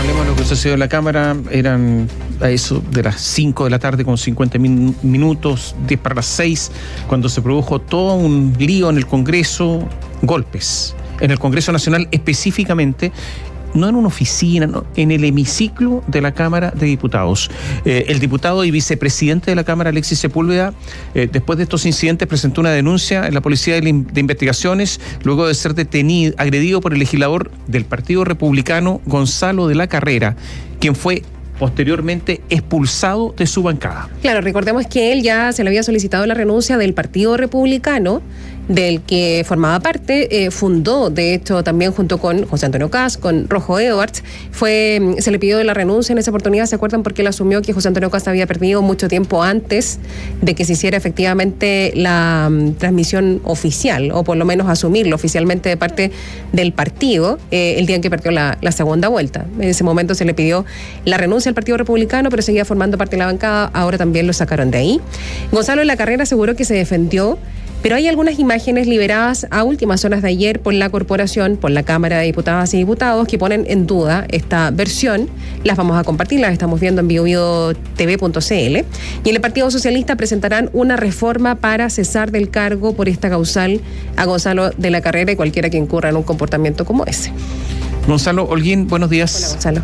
Hablemos de lo que sucedió en la Cámara. Eran a eso de las 5 de la tarde con 50 minutos, 10 para las 6, cuando se produjo todo un lío en el Congreso, golpes. En el Congreso Nacional específicamente, no en una oficina, no, en el hemiciclo de la Cámara de Diputados. El diputado y vicepresidente de la Cámara, Alexis Sepúlveda, después de estos incidentes presentó una denuncia en la Policía de Investigaciones, luego de ser agredido por el legislador del Partido Republicano, Gonzalo de la Carrera, quien fue posteriormente expulsado de su bancada. Claro, recordemos que él ya se le había solicitado la renuncia del Partido Republicano, del que formaba parte, fundó, de hecho, también junto con José Antonio Kast, con Rojo Edwards, se le pidió la renuncia en esa oportunidad, ¿se acuerdan? Porque él asumió que José Antonio Kast había perdido mucho tiempo antes de que se hiciera efectivamente la transmisión oficial, o por lo menos asumirlo oficialmente de parte del partido, el día en que perdió la segunda vuelta. En ese momento se le pidió la renuncia al Partido Republicano, pero seguía formando parte de la bancada, ahora también lo sacaron de ahí. Gonzalo de la Carrera aseguró que se defendió, pero hay algunas imágenes liberadas a últimas horas de ayer por la corporación, por la Cámara de Diputadas y Diputados, que ponen en duda esta versión. Las vamos a compartir, las estamos viendo en biobiotv.cl. Y en el Partido Socialista presentarán una reforma para cesar del cargo por esta causal a Gonzalo de la Carrera y cualquiera que incurra en un comportamiento como ese. Gonzalo Holguín, buenos días. Hola, Gonzalo.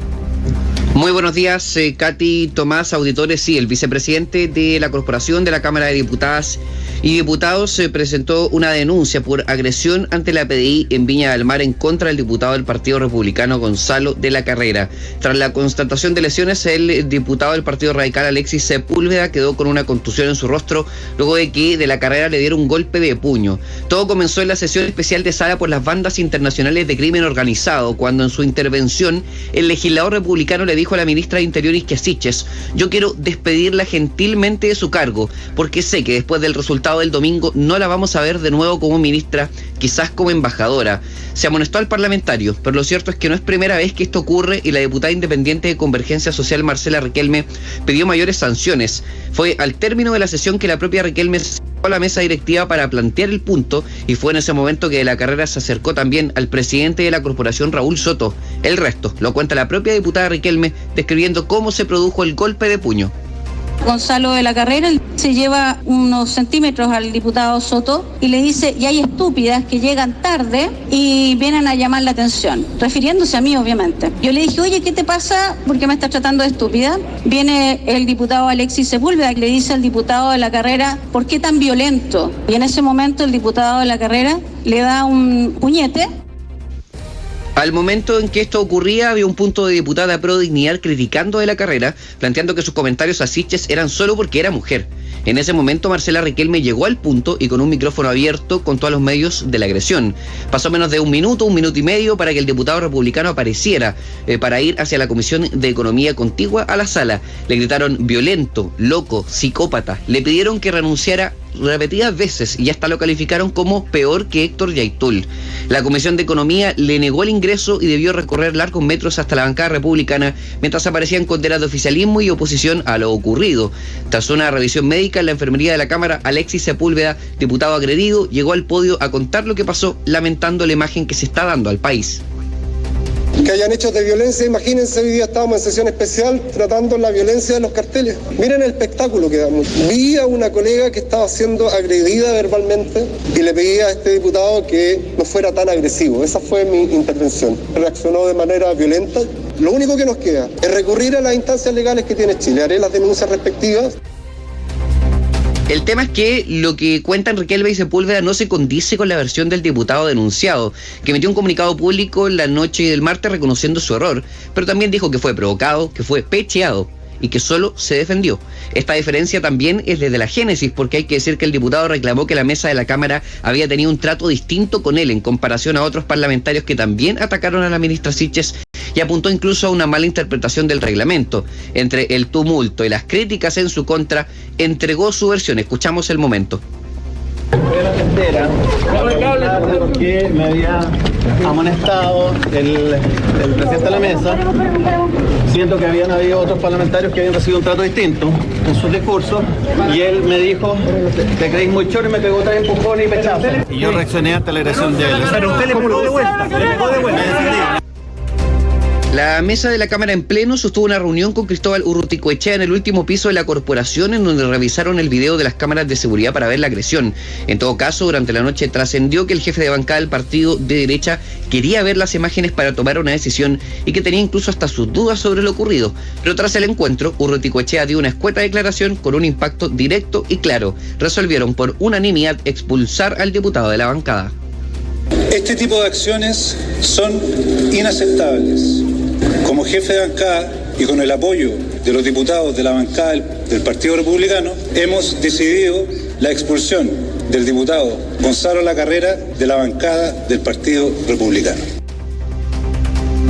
Muy buenos días, Katy, Tomás, auditores. Sí, el vicepresidente de la Corporación de la Cámara de Diputadas y Diputados presentó una denuncia por agresión ante la PDI en Viña del Mar en contra del diputado del Partido Republicano Gonzalo de la Carrera. Tras la constatación de lesiones, el diputado del Partido Radical Alexis Sepúlveda quedó con una contusión en su rostro luego de que de la Carrera le diera un golpe de puño. Todo comenzó en la sesión especial de sala por las bandas internacionales de crimen organizado, cuando en su intervención el legislador republicano le dijo a la ministra de Interior, Ixchia Siches: yo quiero despedirla gentilmente de su cargo, porque sé que después del resultado del domingo no la vamos a ver de nuevo como ministra, quizás como embajadora. Se amonestó al parlamentario, pero lo cierto es que no es primera vez que esto ocurre y la diputada independiente de Convergencia Social, Marcela Riquelme, pidió mayores sanciones. Fue al término de la sesión que la propia Riquelme se acercó a la mesa directiva para plantear el punto, y fue en ese momento que de la Carrera se acercó también al presidente de la corporación, Raúl Soto. El resto lo cuenta la propia diputada Riquelme, describiendo cómo se produjo el golpe de puño. Gonzalo de la Carrera se lleva unos centímetros al diputado Soto y le dice: y hay estúpidas que llegan tarde y vienen a llamar la atención, refiriéndose a mí, obviamente. Yo le dije: oye, ¿qué te pasa? ¿Por qué me estás tratando de estúpida? Viene el diputado Alexis Sepúlveda y le dice al diputado de la Carrera: ¿por qué tan violento? Y en ese momento el diputado de la Carrera le da un puñete. Al momento en que esto ocurría, había un punto de diputada Pro Dignidad criticando de la Carrera, planteando que sus comentarios a Siches eran solo porque era mujer. En ese momento, Marcela Riquelme llegó al punto y con un micrófono abierto contó a los medios de la agresión. Pasó menos de un minuto y medio para que el diputado republicano apareciera para ir hacia la Comisión de Economía contigua a la sala. Le gritaron violento, loco, psicópata. Le pidieron que renunciara repetidas veces y hasta lo calificaron como peor que Héctor Yaitul. La Comisión de Economía le negó el ingreso y debió recorrer largos metros hasta la bancada republicana mientras aparecían condenas de oficialismo y oposición a lo ocurrido. Tras una revisión médica en la enfermería de la Cámara, Alexis Sepúlveda, diputado agredido, llegó al podio a contar lo que pasó, lamentando la imagen que se está dando al país. Que hayan hechos de violencia, imagínense, hoy día estábamos en sesión especial tratando la violencia de los carteles. Miren el espectáculo que damos. Vi a una colega que estaba siendo agredida verbalmente y le pedí a este diputado que no fuera tan agresivo. Esa fue mi intervención. Reaccionó de manera violenta. Lo único que nos queda es recurrir a las instancias legales que tiene Chile. Haré las denuncias respectivas. El tema es que lo que cuentan Riquelme y Sepúlveda no se condice con la versión del diputado denunciado, que emitió un comunicado público la noche del martes reconociendo su error, pero también dijo que fue provocado, que fue pecheado y que solo se defendió. Esta diferencia también es desde la génesis, porque hay que decir que el diputado reclamó que la mesa de la Cámara había tenido un trato distinto con él en comparación a otros parlamentarios que también atacaron a la ministra Siches, y apuntó incluso a una mala interpretación del reglamento. Entre el tumulto y las críticas en su contra, entregó su versión. Escuchamos el momento. Porque me había amonestado el presidente de la mesa. Siento que habían habido otros parlamentarios que habían recibido un trato distinto en sus discursos, y él me dijo: te creéis muy choro, y me pegó 3 empujones y pechazos. Y yo reaccioné ante la agresión de él. Pero usted le pegó de vuelta. La mesa de la Cámara en pleno sostuvo una reunión con Cristóbal Urruticoechea en el último piso de la corporación, en donde revisaron el video de las cámaras de seguridad para ver la agresión. En todo caso, durante la noche trascendió que el jefe de bancada del partido de derecha quería ver las imágenes para tomar una decisión y que tenía incluso hasta sus dudas sobre lo ocurrido. Pero tras el encuentro, Urruticoechea dio una escueta declaración con un impacto directo y claro. Resolvieron por unanimidad expulsar al diputado de la bancada. Este tipo de acciones son inaceptables. Como jefe de bancada y con el apoyo de los diputados de la bancada del Partido Republicano, hemos decidido la expulsión del diputado Gonzalo Lacarrera de la bancada del Partido Republicano.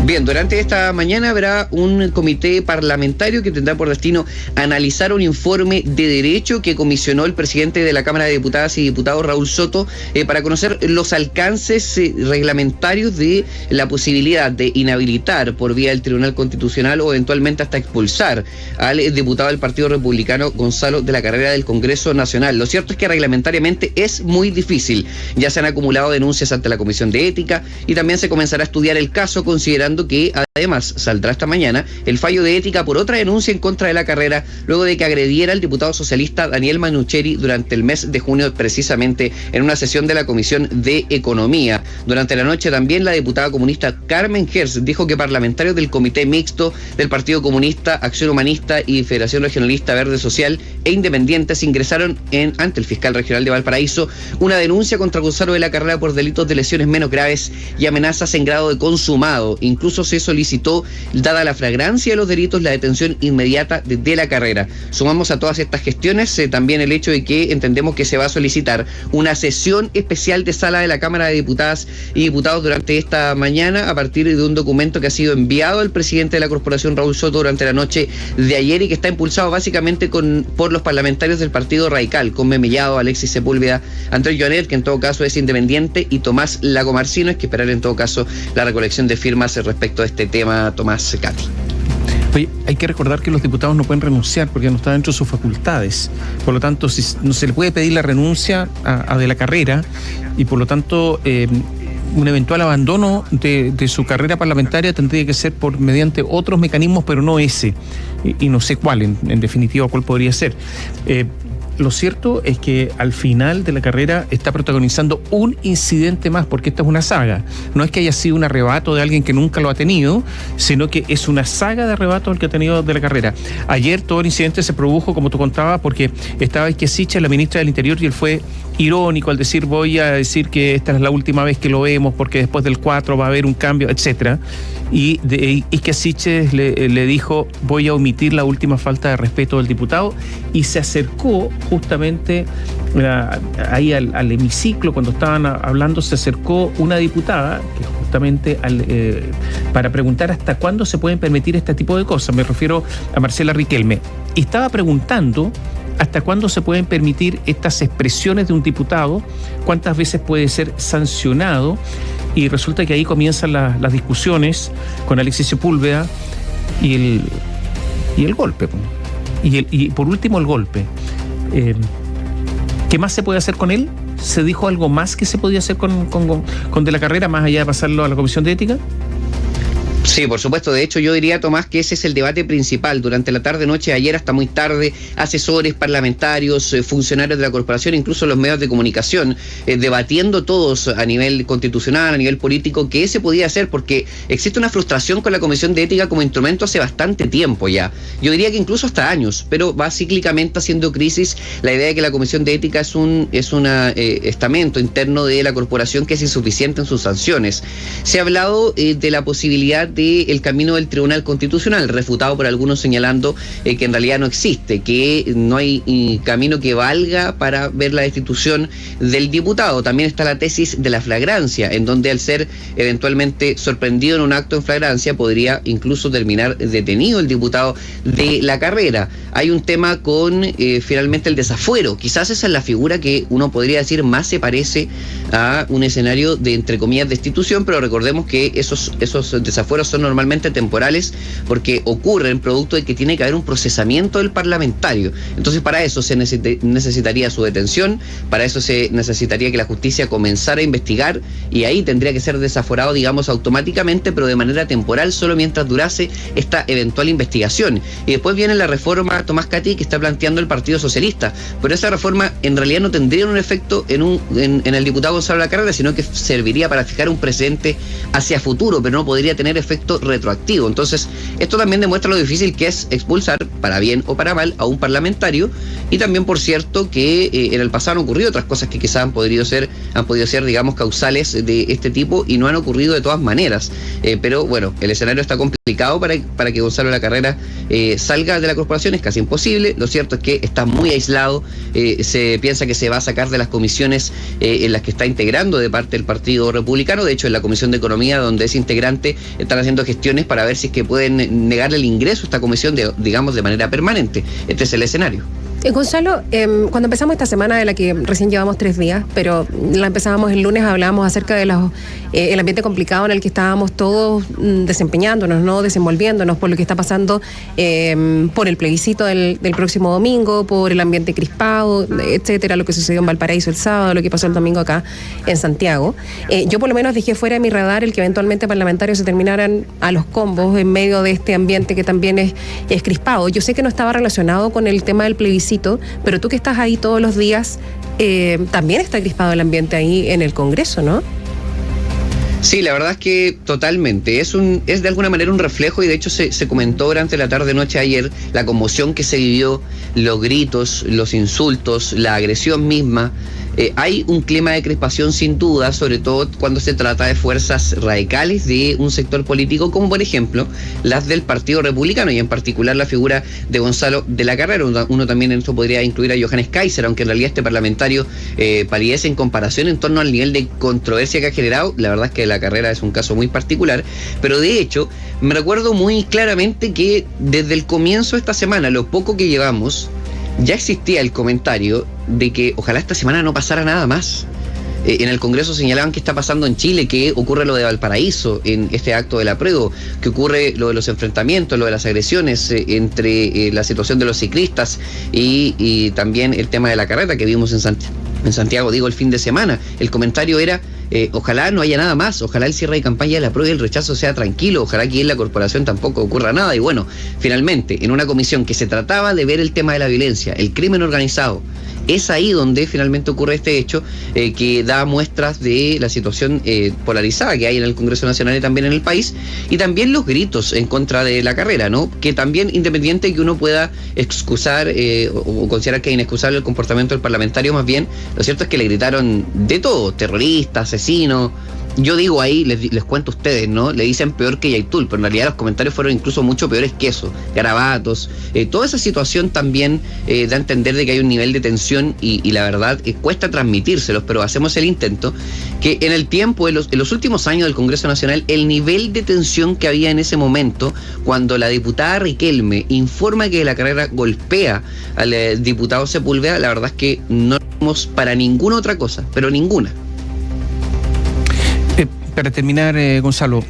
Bien, durante esta mañana habrá un comité parlamentario que tendrá por destino analizar un informe de derecho que comisionó el presidente de la Cámara de Diputadas y Diputados, Raúl Soto, para conocer los alcances reglamentarios de la posibilidad de inhabilitar por vía del Tribunal Constitucional o eventualmente hasta expulsar al diputado del Partido Republicano Gonzalo de la Carrera del Congreso Nacional. Lo cierto es que reglamentariamente es muy difícil. Ya se han acumulado denuncias ante la Comisión de Ética y también se comenzará a estudiar el caso, considerando que además saldrá esta mañana el fallo de ética por otra denuncia en contra de la Carrera luego de que agrediera al diputado socialista Daniel Manucheri durante el mes de junio, precisamente en una sesión de la Comisión de Economía. Durante la noche también la diputada comunista Carmen Gers dijo que parlamentarios del Comité Mixto del Partido Comunista, Acción Humanista y Federación Regionalista Verde Social e Independientes ingresaron ante el fiscal regional de Valparaíso una denuncia contra Gonzalo de la Carrera por delitos de lesiones menos graves y amenazas en grado de consumado. Incluso se solicitó, dada la flagrancia de los delitos, la detención inmediata de la Carrera. Sumamos a todas estas gestiones también el hecho de que entendemos que se va a solicitar una sesión especial de sala de la Cámara de Diputadas y Diputados durante esta mañana a partir de un documento que ha sido enviado al presidente de la corporación, Raúl Soto, durante la noche de ayer y que está impulsado básicamente por los parlamentarios del Partido Radical, con Mellado, Alexis Sepúlveda, Andrés Joanet, que en todo caso es independiente, y Tomás Lagomarcino. Es que esperar en todo caso la recolección de firmas respecto a este tema, Tomás, Cati. Oye, hay que recordar que los diputados no pueden renunciar porque no está dentro de sus facultades. Por lo tanto, si no se le puede pedir la renuncia a de la Carrera y por lo tanto un eventual abandono de su carrera parlamentaria tendría que ser mediante otros mecanismos, pero no ese. Y no sé cuál, en definitiva, cuál podría ser. Lo cierto es que al final de la Carrera está protagonizando un incidente más, porque esta es una saga. No es que haya sido un arrebato de alguien que nunca lo ha tenido, sino que es una saga de arrebatos el que ha tenido de la Carrera. Ayer todo el incidente se produjo, como tú contabas, porque estaba Isquiasiche, la ministra del Interior, y él fue irónico al decir: voy a decir que esta es la última vez que lo vemos porque después del 4 va a haber un cambio, etcétera. Y Isquiasiche le dijo: voy a omitir la última falta de respeto del diputado, y se acercó justamente ahí al hemiciclo cuando estaban hablando. Se acercó una diputada que justamente para preguntar hasta cuándo se pueden permitir este tipo de cosas. Me refiero a Marcela Riquelme, y estaba preguntando hasta cuándo se pueden permitir estas expresiones de un diputado, cuántas veces puede ser sancionado, y resulta que ahí comienzan las discusiones con Alexis Sepúlveda y el golpe. Y por último el golpe. ¿Qué más se puede hacer con él? ¿Se dijo algo más que se podía hacer con De la Carrera, más allá de pasarlo a la Comisión de Ética? Sí, por supuesto. De hecho, yo diría, Tomás, que ese es el debate principal. Durante la tarde-noche de ayer hasta muy tarde, asesores, parlamentarios, funcionarios de la corporación, incluso los medios de comunicación, debatiendo todos a nivel constitucional, a nivel político, qué se podía hacer, porque existe una frustración con la Comisión de Ética como instrumento hace bastante tiempo ya. Yo diría que incluso hasta años, pero va cíclicamente haciendo crisis la idea de que la Comisión de Ética es un estamento interno de la corporación que es insuficiente en sus sanciones. Se ha hablado de la posibilidad del camino del Tribunal Constitucional, refutado por algunos señalando que en realidad no existe, que no hay camino que valga para ver la destitución del diputado. También está la tesis de la flagrancia, en donde al ser eventualmente sorprendido en un acto en flagrancia podría incluso terminar detenido el diputado de la Carrera. Hay un tema con finalmente el desafuero. Quizás esa es la figura que uno podría decir más se parece a un escenario de, entre comillas, destitución, pero recordemos que esos desafueros son normalmente temporales porque ocurren producto de que tiene que haber un procesamiento del parlamentario. Entonces para eso se necesitaría su detención, para eso se necesitaría que la justicia comenzara a investigar y ahí tendría que ser desaforado, digamos, automáticamente, pero de manera temporal, solo mientras durase esta eventual investigación. Y después viene la reforma, Tomás, Katy, que está planteando el Partido Socialista, pero esa reforma en realidad no tendría un efecto en el diputado Gonzalo Lacarrera, sino que serviría para fijar un precedente hacia futuro, pero no podría tener efecto retroactivo. Entonces, esto también demuestra lo difícil que es expulsar, para bien o para mal, a un parlamentario, y también, por cierto, que en el pasado han ocurrido otras cosas que quizás han podido ser, digamos, causales de este tipo y no han ocurrido de todas maneras. Pero bueno, el escenario está complicado para que Gonzalo Lacarrera salga de la corporación, es casi imposible. Lo cierto es que está muy aislado, se piensa que se va a sacar de las comisiones en las que está integrando de parte del Partido Republicano. De hecho, en la Comisión de Economía, donde es integrante, están haciendo gestiones para ver si es que pueden negarle el ingreso a esta comisión, digamos, de manera permanente. Este es el escenario. Gonzalo, cuando empezamos esta semana, de la que recién llevamos 3 días, pero la empezábamos el lunes, hablábamos acerca de el ambiente complicado en el que estábamos todos desempeñándonos, ¿no? Desenvolviéndonos por lo que está pasando, por el plebiscito del próximo domingo, por el ambiente crispado, etcétera, lo que sucedió en Valparaíso el sábado, lo que pasó el domingo acá en Santiago. Yo por lo menos dejé fuera de mi radar el que eventualmente parlamentarios se terminaran a los combos en medio de este ambiente que también es crispado. Yo sé que no estaba relacionado con el tema del plebiscito, pero tú que estás ahí todos los días, también está crispado el ambiente ahí en el Congreso, ¿no? Sí, la verdad es que totalmente. Es de alguna manera un reflejo, y de hecho se comentó durante la tarde-noche ayer la conmoción que se vivió, los gritos, los insultos, la agresión misma. Hay un clima de crispación sin duda, sobre todo cuando se trata de fuerzas radicales de un sector político, como por ejemplo las del Partido Republicano, y en particular la figura de Gonzalo de Lacarrera. Uno también en esto podría incluir a Johannes Kaiser, aunque en realidad este parlamentario palidece en comparación en torno al nivel de controversia que ha generado. La verdad es que Lacarrera es un caso muy particular, pero de hecho me recuerdo muy claramente que desde el comienzo de esta semana, lo poco que llevamos, ya existía el comentario de que ojalá esta semana no pasara nada más. En el Congreso señalaban que está pasando en Chile, que ocurre lo de Valparaíso en este acto del apruebo, que ocurre lo de los enfrentamientos, lo de las agresiones entre la situación de los ciclistas y también el tema de la carrera que vimos en Santiago, el fin de semana. El comentario era ojalá no haya nada más, ojalá el cierre de campaña de la prueba y el rechazo sea tranquilo, ojalá que en la corporación tampoco ocurra nada. Y bueno, finalmente, en una comisión que se trataba de ver el tema de la violencia, el crimen organizado, es ahí donde finalmente ocurre este hecho que da muestras de la situación polarizada que hay en el Congreso Nacional y también en el país, y también los gritos en contra de la carrera, ¿no? Que también, independiente de que uno pueda excusar o considerar que es inexcusable el comportamiento del parlamentario, más bien, lo cierto es que le gritaron de todo, terrorista, asesino. Yo digo ahí, les cuento a ustedes, ¿no? Le dicen peor que Yaitul, pero en realidad los comentarios fueron incluso mucho peores que eso. Garabatos, toda esa situación también da a entender de que hay un nivel de tensión y la verdad cuesta transmitírselos, pero hacemos el intento, que en el tiempo, en los últimos años del Congreso Nacional, el nivel de tensión que había en ese momento, cuando la diputada Riquelme informa que Lacarrera golpea al diputado Sepúlveda, la verdad es que no vamos para ninguna otra cosa, pero ninguna. Para terminar, Gonzalo,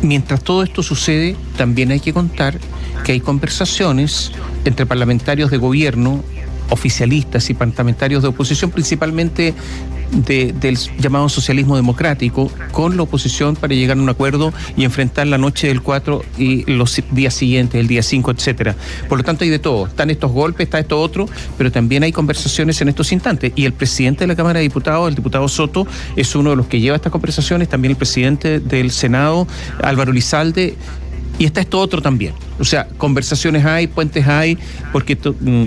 mientras todo esto sucede, también hay que contar que hay conversaciones entre parlamentarios de gobierno, oficialistas y parlamentarios de oposición, principalmente del llamado socialismo democrático, con la oposición para llegar a un acuerdo y enfrentar la noche del 4 y los días siguientes, el día 5, etcétera. Por lo tanto, hay de todo. Están estos golpes, está esto otro, pero también hay conversaciones en estos instantes. Y el presidente de la Cámara de Diputados, el diputado Soto, es uno de los que lleva estas conversaciones, también el presidente del Senado, Álvaro Elizalde, y está esto otro también. O sea, conversaciones hay, puentes hay, porque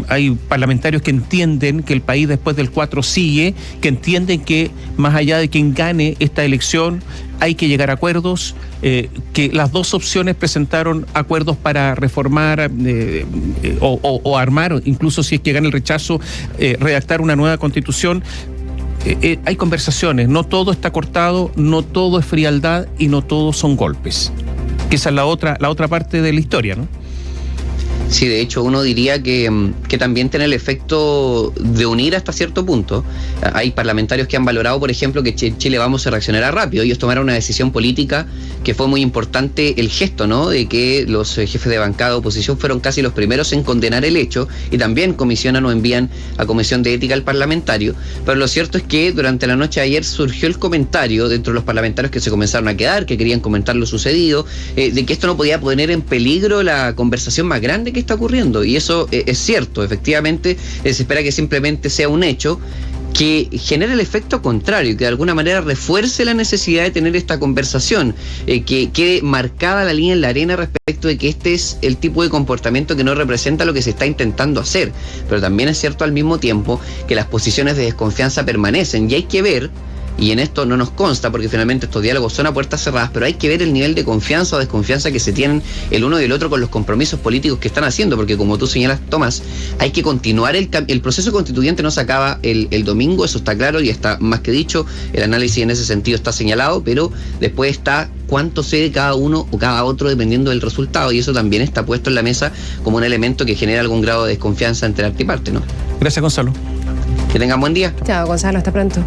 hay parlamentarios que entienden que el país después del 4 sigue, que entienden que más allá de quien gane esta elección, hay que llegar a acuerdos, que las dos opciones presentaron acuerdos para reformar o armar, incluso si es que gana el rechazo, redactar una nueva constitución. Hay conversaciones, no todo está cortado, no todo es frialdad y no todo son golpes. Esa es la otra parte de la historia, ¿no? Sí, de hecho uno diría que también tiene el efecto de unir hasta cierto punto. Hay parlamentarios que han valorado, por ejemplo, que Chile Vamos se reaccionará rápido. Ellos tomaron una decisión política que fue muy importante, el gesto, ¿no?, de que los jefes de bancada de oposición fueron casi los primeros en condenar el hecho y también comisionan o envían a Comisión de Ética al parlamentario. Pero lo cierto es que durante la noche de ayer surgió el comentario dentro de los parlamentarios que se comenzaron a quedar, que querían comentar lo sucedido, de que esto no podía poner en peligro la conversación más grande que está ocurriendo, y eso es cierto. Efectivamente se espera que simplemente sea un hecho que genere el efecto contrario, que de alguna manera refuerce la necesidad de tener esta conversación, que quede marcada la línea en la arena respecto de que este es el tipo de comportamiento que no representa lo que se está intentando hacer. Pero también es cierto al mismo tiempo que las posiciones de desconfianza permanecen, y hay que ver, y en esto no nos consta porque finalmente estos diálogos son a puertas cerradas, pero hay que ver el nivel de confianza o desconfianza que se tienen el uno y el otro con los compromisos políticos que están haciendo, porque como tú señalas, Tomás, hay que continuar el proceso constituyente. No se acaba el domingo, eso está claro y está más que dicho, el análisis en ese sentido está señalado, pero después está cuánto cede cada uno o cada otro dependiendo del resultado, y eso también está puesto en la mesa como un elemento que genera algún grado de desconfianza entre arte y parte, ¿no? Gracias, Gonzalo. Que tengan buen día. Chao, Gonzalo, hasta pronto.